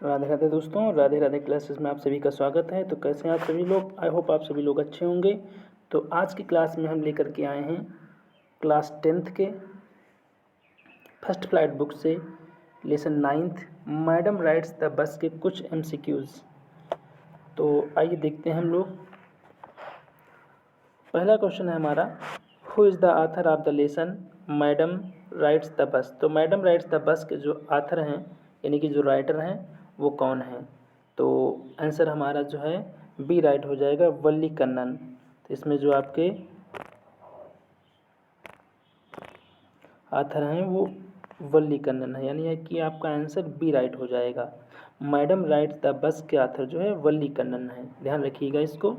राधे राधे दोस्तों, राधे राधे क्लासेस में आप सभी का स्वागत है। तो कैसे हैं आप सभी लोग? आई होप आप सभी लोग अच्छे होंगे। तो आज की क्लास में हम लेकर के आए हैं क्लास 10th के फर्स्ट फ्लाइट बुक से lesson 9th madam rides the बस के कुछ MCQs। तो आइए देखते हैं हम लोग। पहला क्वेश्चन है हमारा, who is the author of the lesson madam rides the bus. तो मैडम राइड्स द बस के जो आथर हैं यानी कि जो राइटर हैं वो कौन है? तो आंसर हमारा जो है बी राइट हो जाएगा, वल्ली कन्नन। तो इसमें जो आपके आथर हैं वो वल्ली कन्नन है, यानी है कि आपका आंसर बी राइट हो जाएगा। मैडम राइट्स द बस के आथर जो है वल्ली कन्नन है, ध्यान रखिएगा इसको।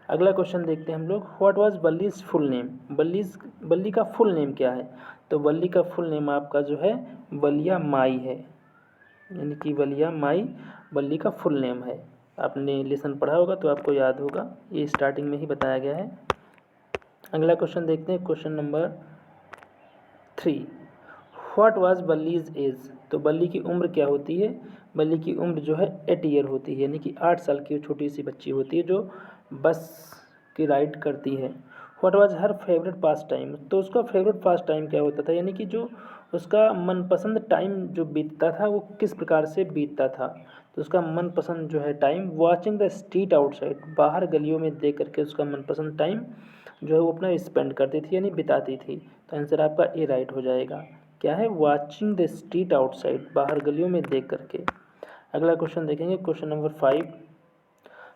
अगला क्वेश्चन देखते हैं हम लोग, व्हाट वाज वल्लीज फुल नेम। वल्ली का फुल नेम क्या है? तो वल्ली का फुल नेम आपका जो है वलिया माई है, यानी कि वलिया माई वल्ली का फुल नेम है। आपने लेसन पढ़ा होगा तो आपको याद होगा, ये स्टार्टिंग में ही बताया गया है। अगला क्वेश्चन देखते हैं, question number 3, what was Valli's age. तो वल्ली की उम्र क्या होती है? वल्ली की उम्र जो है 8 ईयर होती है, यानी कि 8 साल की छोटी सी बच्ची होती है जो बस की राइड करती है। What was her favourite pass time. तो उसका फेवरेट पास टाइम क्या होता था, यानी कि जो उसका मनपसंद टाइम जो बीतता था वो किस प्रकार से बीतता था? तो उसका मनपसंद जो है time watching the street outside, बाहर गलियों में देख करके उसका मनपसंद टाइम जो है वो अपना स्पेंड करती थी यानी बिताती थी। तो आंसर आपका ए राइट हो जाएगा। क्या है? वॉचिंग द स्ट्रीट आउटसाइड, बाहर गलियों में देख करके। अगला क्वेश्चन देखेंगे, question number 5,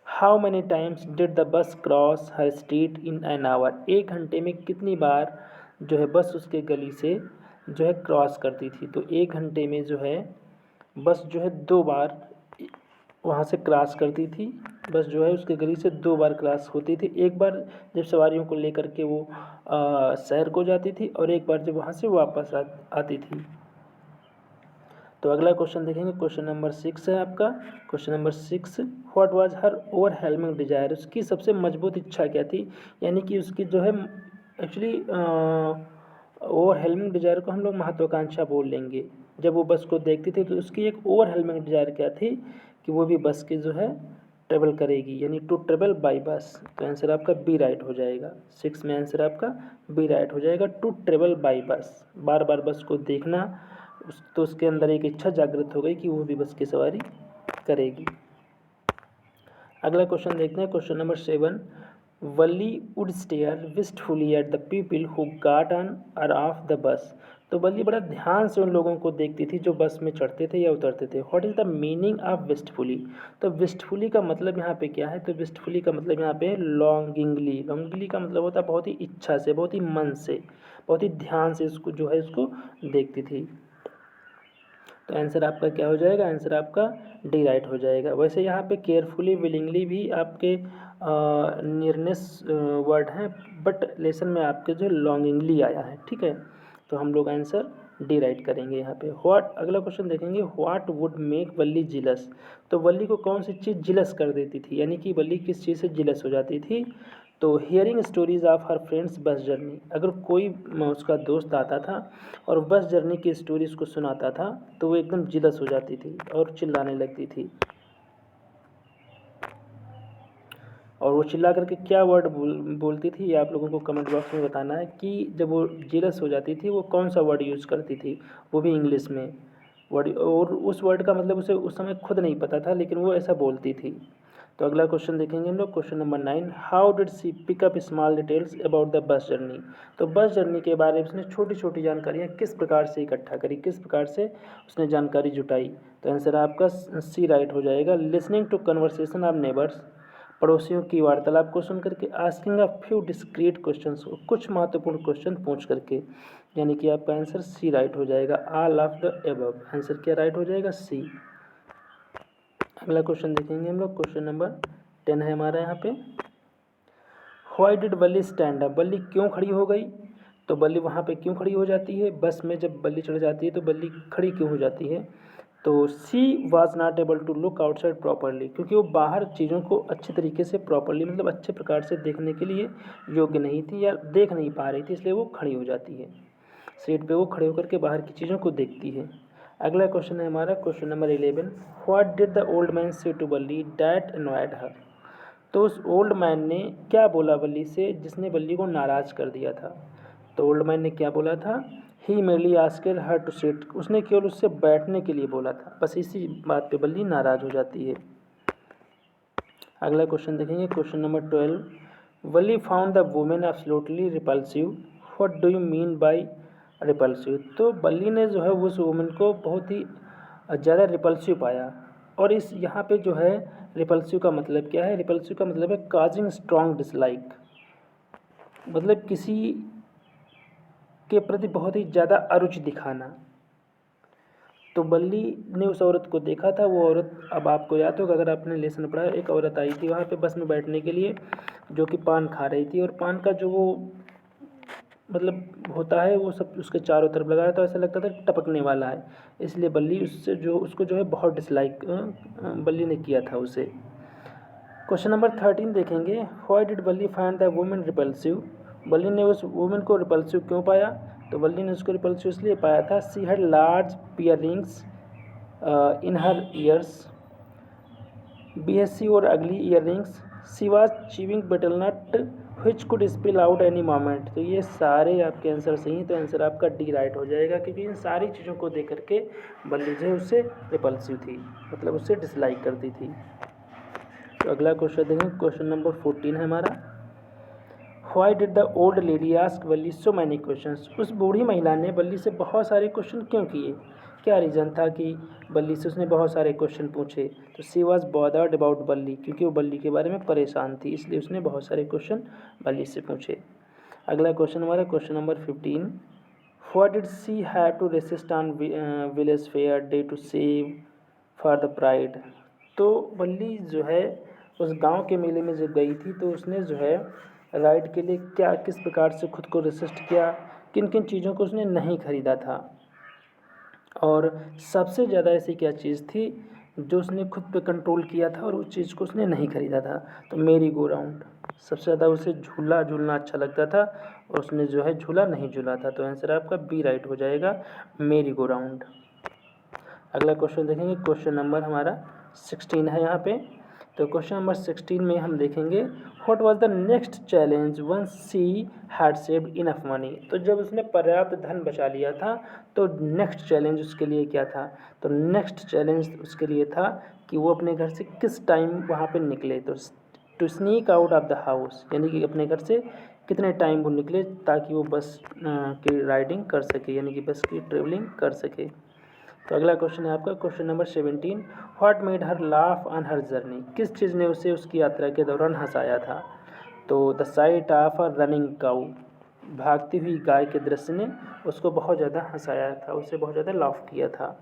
how many times did the bus cross her street in an hour. 1 घंटे में कितनी बार जो है बस उसके गली से जो है क्रॉस करती थी? तो 1 घंटे में जो है बस जो है 2 बार वहाँ से क्रॉस करती थी। बस जो है उसके गली से 2 बार क्रॉस होती थी। एक बार जब सवारियों को लेकर के वो शहर को जाती थी और एक बार जब वहाँ से वापस आती थी। तो अगला क्वेश्चन देखेंगे, क्वेश्चन नंबर 6 है आपका। Question number 6, what was her overwhelming desire. उसकी सबसे मजबूत इच्छा क्या थी? यानी कि उसकी जो है एक्चुअली ओवरवेलमिंग डिजायर को हम लोग महत्वाकांक्षा बोल लेंगे। जब वो बस को देखती थी तो उसकी एक ओवरवेलमिंग डिजायर क्या थी कि वो भी बस की जो है ट्रेवल करेगी, यानी टू ट्रेवल बाय बस। तो आंसर आपका बी राइट हो जाएगा। 6 में आंसर आपका बी राइट हो जाएगा, टू ट्रेवल बाय बस, बार बार बस को देखना। तो उसके अंदर एक इच्छा जागृत हो गई कि वो भी बस की सवारी करेगी। अगला क्वेश्चन देखते हैं, question number 7, Valli would stare wistfully at the people who got on or off the bus. तो वल्ली बड़ा ध्यान से उन लोगों को देखती थी जो बस में चढ़ते थे या उतरते थे। What is the meaning of wistfully. तो विस्टफुली का मतलब यहाँ पे क्या है? तो विस्टफुली का मतलब यहाँ पे लॉन्गिंगली। लॉन्गिंगली का मतलब होता है बहुत ही इच्छा से, बहुत ही मन से, बहुत ही ध्यान से उसको जो है उसको देखती थी। तो आंसर आपका क्या हो जाएगा? आंसर आपका डी राइट हो जाएगा। वैसे यहाँ पे केयरफुली विलिंगली भी आपके नियरनेस वर्ड हैं, बट लेसन में आपके जो लॉन्गिंगली आया है, ठीक है। तो हम लोग आंसर डी राइट करेंगे यहाँ पे। व्हाट, अगला क्वेश्चन देखेंगे, what would make Valli jealous. तो वल्ली को कौन सी चीज़ जिलस कर देती थी, यानी कि वल्ली किस चीज़ से जिलस हो जाती थी? तो hearing stories of her friends bus journey. अगर कोई उसका दोस्त आता था और बस जर्नी की स्टोरी उसको सुनाता था तो वो एकदम जिलस हो जाती थी और चिल्लाने लगती थी। और वो चिल्ला करके क्या वर्ड बोलती थी, ये आप लोगों को कमेंट बॉक्स में बताना है कि जब वो जिलस हो जाती थी वो कौन सा वर्ड यूज़ करती थी, वो भी इंग्लिश में वर्ड। और उस वर्ड का मतलब उसे उस समय खुद नहीं पता था, लेकिन वो ऐसा बोलती थी। तो अगला क्वेश्चन देखेंगे हम लोग, question number 9, how did she pick up small details about the bus journey. तो बस जर्नी के बारे में उसने छोटी छोटी जानकारियाँ किस प्रकार से इकट्ठा करी, किस प्रकार से उसने जानकारी जुटाई? तो आंसर आपका सी राइट हो जाएगा। Listening to conversation of neighbours, पड़ोसियों की वार्तालाप को सुन करके, asking a few discreet questions, कुछ महत्वपूर्ण क्वेश्चन पूछ करके, यानी कि आपका आंसर सी राइट हो जाएगा। All of the above, answer क्या राइट हो जाएगा? सी। अगला क्वेश्चन देखेंगे हम लोग, क्वेश्चन नंबर 10 है हमारा यहाँ पे। व्हाई डिड बल्ली स्टैंड अप। बल्ली क्यों खड़ी हो गई? तो बल्ली वहाँ पे क्यों खड़ी हो जाती है? बस में जब बल्ली चढ़ जाती है तो बल्ली खड़ी क्यों हो जाती है? तो she was not able to look outside properly, क्योंकि वो बाहर चीज़ों को अच्छे तरीके से प्रॉपरली मतलब अच्छे प्रकार से देखने के लिए योग्य नहीं थी या देख नहीं पा रही थी, इसलिए वो खड़ी हो जाती है। सीट पे वो खड़े होकर के बाहर की चीज़ों को देखती है। अगला क्वेश्चन है हमारा question number 11, what did the old man से टू बल्ली डैट अनॉयड हर। तो उस ओल्ड मैन ने क्या बोला बल्ली से जिसने बल्ली को नाराज़ कर दिया था। तो ओल्ड मैन ने क्या बोला था, he merely asked her to sit, उसने केवल उससे बैठने के लिए बोला था। बस इसी बात पे बल्ली नाराज़ हो जाती है। अगला क्वेश्चन देखेंगे question number 12, Valli found the women absolutely repulsive, what do you mean by repulsive. तो बल्ली ने जो है उस वुमेन को बहुत ही ज़्यादा रिपल्सिव पाया। और इस यहाँ पे जो है रिपल्सिव का मतलब क्या है, रिपल्सिव का मतलब है काजिंग स्ट्रॉन्ग डिसलाइक, मतलब किसी के प्रति बहुत ही ज़्यादा अरुचि दिखाना। तो बल्ली ने उस औरत को देखा था, वो औरत, अब आपको याद होगा अगर आपने लेसन पढ़ा, एक औरत आई थी वहाँ पे बस में बैठने के लिए जो कि पान खा रही थी, और पान का जो वो मतलब होता है वो सब उसके चारों तरफ लगाया था, ऐसा लगता था टपकने वाला है, इसलिए बल्ली उसको जो है बहुत डिसलाइक बल्ली ने किया था उसे। क्वेश्चन नंबर 13 देखेंगे, व्हाई डिड बल्ली फाइंड द वुमेन रिपल्सिव। बल्ली ने उस वुमेन को रिपल्सिव क्यों पाया। तो बल्ली ने उसको रिपल्सिव इसलिए पाया था, she had large pear rings in her ears, BSc और अगली ear rings, she was chewing betel nut which could spill out any moment. तो ये सारे आपके आंसर सही हैं, तो आंसर आपका डी राइट हो जाएगा, क्योंकि इन सारी चीज़ों को देख करके बल्ली जो है उससे रिपल्सिव थी, मतलब उससे डिसलाइक करती थी। तो अगला क्वेश्चन देखेंगे क्वेश्चन नंबर 14 है हमारा, why did the old lady ask बल्ली सो मैनी क्वेश्चंस। उस बूढ़ी महिला ने बल्ली से बहुत सारे क्वेश्चन क्यों किए, क्या रीज़न था कि बल्ली से उसने बहुत सारे क्वेश्चन पूछे। तो सी वॉज बॉदर्ड अबाउट बल्ली, क्योंकि वो बल्ली के बारे में परेशान थी, इसलिए उसने बहुत सारे क्वेश्चन बल्ली से पूछे। अगला क्वेश्चन हमारा question number 15, what did she have to resist on village fair day to save for the pride. तो बल्ली जो है उस गांव के मेले में जब गई थी तो उसने जो है राइड के लिए क्या किस प्रकार से खुद को रेसिस्ट किया, किन किन चीज़ों को उसने नहीं खरीदा था, और सबसे ज़्यादा ऐसी क्या चीज़ थी जो उसने खुद पे कंट्रोल किया था और उस चीज़ को उसने नहीं खरीदा था। तो मेरी गो राउंड, सबसे ज़्यादा उसे झूला झूलना अच्छा लगता था और उसने जो है झूला नहीं झूला था। तो आंसर आपका बी राइट हो जाएगा, मेरी गो राउंड। अगला क्वेश्चन देखेंगे क्वेश्चन नंबर हमारा 16 है यहाँ पे। तो क्वेश्चन नंबर 16 में हम देखेंगे, what was the next challenge once she had saved enough money. तो जब उसने पर्याप्त धन बचा लिया था तो नेक्स्ट चैलेंज उसके लिए क्या था। तो नेक्स्ट चैलेंज उसके लिए था कि वो अपने घर से किस टाइम वहाँ पे निकले। तो to sneak out of the house, यानी कि अपने घर से कितने टाइम वो निकले ताकि वो बस की राइडिंग कर सके, यानी कि बस की ट्रेवलिंग कर सके। तो अगला क्वेश्चन है आपका question number 17, what made her laugh on her journey. किस चीज़ ने उसे उसकी यात्रा के दौरान हंसाया था। तो the sight of a running cow, भागती हुई गाय के दृश्य ने उसको बहुत ज़्यादा हंसाया था, उसे बहुत ज़्यादा लाफ किया था।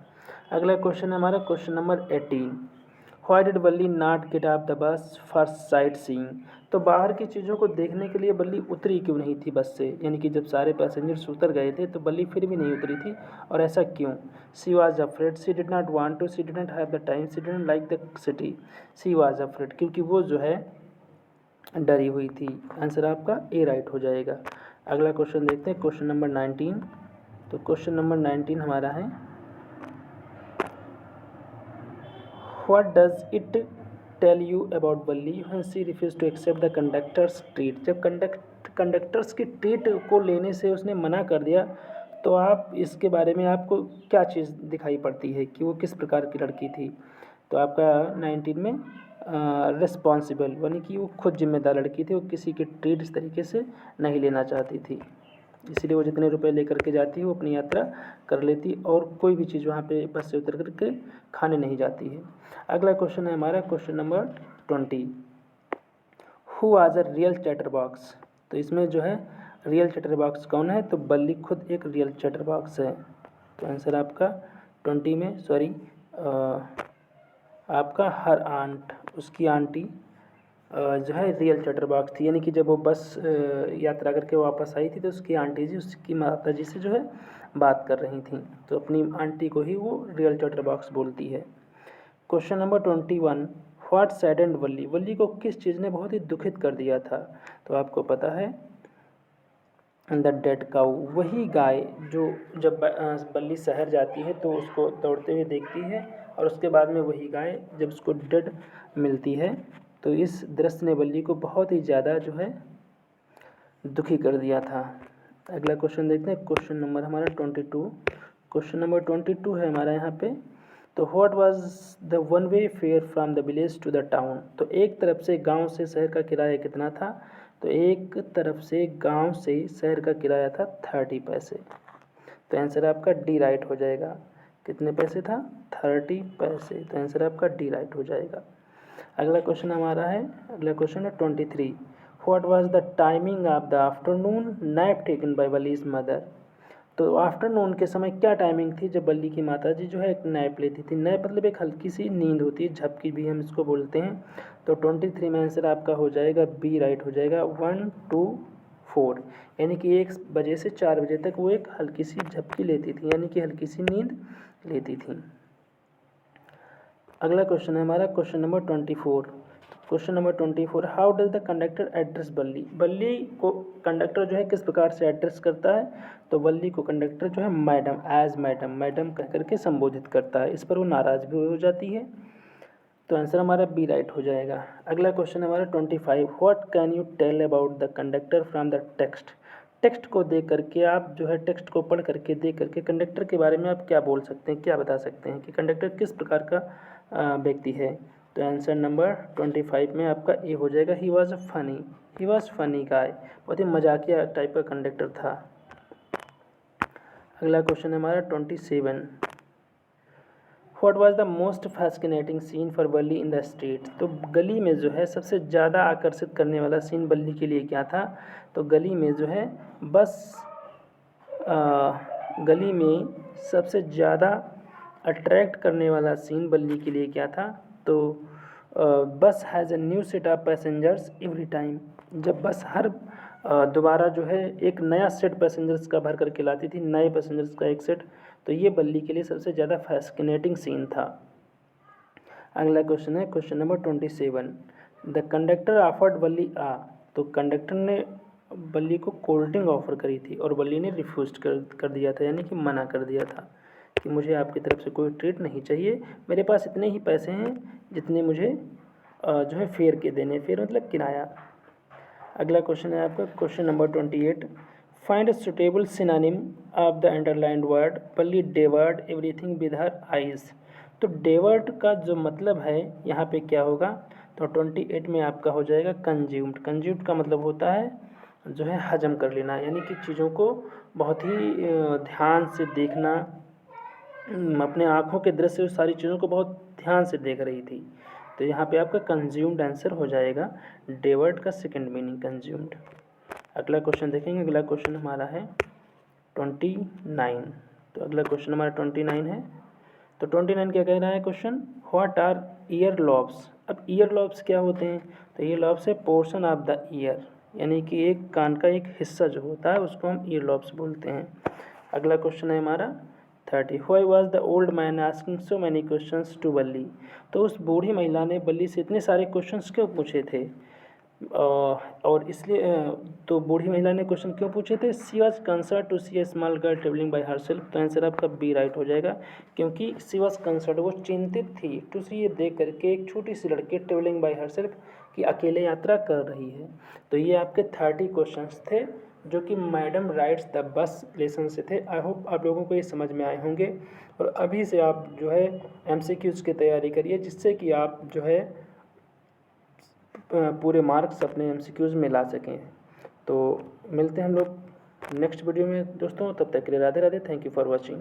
अगला क्वेश्चन है हमारा क्वेश्चन नंबर 18, व्हाई डिड बल्ली नॉट गेट ऑफ द बस फॉर साइट सीइंग। तो बाहर की चीज़ों को देखने के लिए बल्ली उतरी क्यों नहीं थी बस से, यानी कि जब सारे पैसेंजर्स उतर गए थे तो बल्ली फिर भी नहीं उतरी थी, और ऐसा क्यों। She was afraid, she did not want to, she did not have the time, she did not like the city. She was afraid, क्योंकि वो जो है डरी हुई थी। आंसर आपका ए राइट हो जाएगा। अगला क्वेश्चन देखते हैं क्वेश्चन नंबर 19। तो क्वेश्चन नंबर 19 हमारा है, what does it tell you about Balli when she refuse to accept the conductor's treat. जब कंडक्टर्स की ट्रीट को लेने से उसने मना कर दिया तो आप इसके बारे में आपको क्या चीज़ दिखाई पड़ती है कि वो किस प्रकार की लड़की थी। तो आपका 19 में रिस्पॉन्सिबल, यानी कि वो खुद जिम्मेदार लड़की थी, वो किसी की ट्रीट इस तरीके से नहीं लेना चाहती थी, इसलिए वो जितने रुपए लेकर के जाती है वो अपनी यात्रा कर लेती और कोई भी चीज़ वहाँ पे बस से उतर करके खाने नहीं जाती है। अगला क्वेश्चन है हमारा question number 20, who was a real chatter box. तो इसमें जो है रियल चैटर बॉक्स कौन है। तो बल्ली खुद एक रियल चैटर बॉक्स है। तो आंसर आपका 20 में आपका हर आंट, उसकी आंटी जो है रियल चैटर बॉक्स थी, यानी कि जब वो बस यात्रा करके वापस आई थी तो उसकी आंटी जी उसकी माता जी से जो है बात कर रही थी, तो अपनी आंटी को ही वो रियल चैटर बॉक्स बोलती है। क्वेश्चन नंबर 21, व्हाट सैडेंड बल्ली। बल्ली को किस चीज़ ने बहुत ही दुखित कर दिया था। तो आपको पता है द डेड काऊ, वही गाय जो जब बल्ली शहर जाती है तो उसको दौड़ते हुए देखती है और उसके बाद में वही गाय जब उसको डेड मिलती है, तो इस दृश्य ने बल्ली को बहुत ही ज़्यादा जो है दुखी कर दिया था। अगला क्वेश्चन देखते हैं, क्वेश्चन नंबर हमारा 22। क्वेश्चन नंबर 22 है हमारा यहाँ पे। तो what was the one way fare from the village to the town. तो एक तरफ से गांव से शहर का किराया कितना था, तो एक तरफ से गांव से शहर का किराया था 30 पैसे। तो आंसर आपका डी राइट हो जाएगा। कितने पैसे था, 30 पैसे। तो आंसर आपका डी राइट हो जाएगा। अगला क्वेश्चन हमारा है, अगला क्वेश्चन है 23। What was the timing of the afternoon nap taken by Balli's mother. तो आफ्टरनून के समय क्या टाइमिंग थी जब बल्ली की माता जी जो है एक नैप लेती थी। नैप मतलब एक हल्की सी नींद होती है, झपकी भी हम इसको बोलते हैं। तो 23 में आंसर आपका हो जाएगा बी राइट हो जाएगा, 1 2 4, यानी कि 1 बजे से 4 बजे तक वो एक हल्की सी झपकी लेती थी, यानी कि हल्की सी नींद लेती थी। अगला क्वेश्चन है हमारा question number 24। Question number 24, how does the conductor address बल्ली। बल्ली को कंडक्टर जो है किस प्रकार से एड्रेस करता है, तो बल्ली को कंडक्टर जो है मैडम, एज मैडम, मैडम कह करके संबोधित करता है। इस पर वो नाराज़ भी हो जाती है। तो आंसर हमारा बी राइट हो जाएगा। अगला क्वेश्चन हमारा 25, what can you tell about the conductor from the text. Text को देख करके आप जो है, टेक्स्ट को पढ़ करके देख करके कंडक्टर के बारे में आप क्या बोल सकते हैं, क्या बता सकते हैं कि कंडक्टर किस प्रकार का व्यक्ति है। तो आंसर नंबर 25 में आपका ए हो जाएगा, he was funny, he was funny guy, बहुत ही मजाकिया टाइप का कंडक्टर था। अगला क्वेश्चन है हमारा 27, what was the most fascinating scene for Valli in the street. तो गली में जो है सबसे ज़्यादा आकर्षित करने वाला सीन बल्ली के लिए क्या था, तो गली में जो है गली में सबसे ज़्यादा अट्रैक्ट करने वाला सीन बल्ली के लिए क्या था, तो बस has a new set of passengers every time. जब बस हर दोबारा जो है एक नया सेट पैसेंजर्स का भर करके लाती थी, नए पैसेंजर्स का एक सेट, तो ये बल्ली के लिए सबसे ज़्यादा फैसिनेटिंग सीन था। अगला क्वेश्चन है question number 27, the conductor offered बल्ली आ। तो कंडक्टर ने बल्ली को कोल्ड ड्रिंक ऑफर करी थी और बल्ली ने रिफ्यूज कर दिया था, यानी कि मना कर दिया था कि मुझे आपकी तरफ से कोई ट्रीट नहीं चाहिए, मेरे पास इतने ही पैसे हैं जितने मुझे जो है फेयर के देने, फेयर मतलब किराया। अगला क्वेश्चन है आपका question number 28, find a suitable synonym of the underlined word बल्ली डेवर्ड एवरीथिंग विद हर आइज। तो डेवर्ड का जो मतलब है यहाँ पे क्या होगा, तो 28 में आपका हो जाएगा कंज्यूम्ड। कंज्यूम्ड का मतलब होता है जो है हजम कर लेना, यानी कि चीज़ों को बहुत ही ध्यान से देखना, अपने आँखों के दृश्य से सारी चीज़ों को बहुत ध्यान से देख रही थी। तो यहाँ पे आपका कंज्यूम्ड आंसर हो जाएगा, डेवर्ड का सेकंड मीनिंग कंज्यूम्ड। अगला क्वेश्चन देखेंगे, अगला क्वेश्चन हमारा है 29। तो अगला क्वेश्चन हमारा 29 है। तो 29 क्या कह रहा है question, what are ear lobes. अब ईयर लॉब्स क्या होते हैं, तो ईयर लॉब्स है पोर्शन ऑफ द ईयर, यानी कि एक कान का एक हिस्सा जो होता है उसको हम ईयर लॉब्स बोलते हैं। अगला क्वेश्चन है हमारा 30, why was the old man asking so many questions to Valli. तो उस बूढ़ी महिला ने बल्ली से इतने सारे क्वेश्चंस क्यों पूछे थे, और इसलिए तो बूढ़ी महिला ने क्वेश्चन क्यों पूछे थे, she was concern to see a small girl travelling by herself. तो आंसर आपका बी राइट हो जाएगा, क्योंकि सी वॉज कंसर्न, वो चिंतित थी, टू सी ये देख करके एक छोटी सी लड़की ट्रेवलिंग बाय हर सेल्फ कि अकेले यात्रा कर रही है। तो ये आपके 30 क्वेश्चंस थे जो कि madam rights the bus lesson से थे। आई होप आप लोगों को ये समझ में आए होंगे, और अभी से आप जो है MCQs की तैयारी करिए, जिससे कि आप जो है पूरे मार्क्स अपने MCQs में ला सकें। तो मिलते हैं हम लोग नेक्स्ट वीडियो में दोस्तों, तब तक के लिए Radhe Radhe, thank you for watching.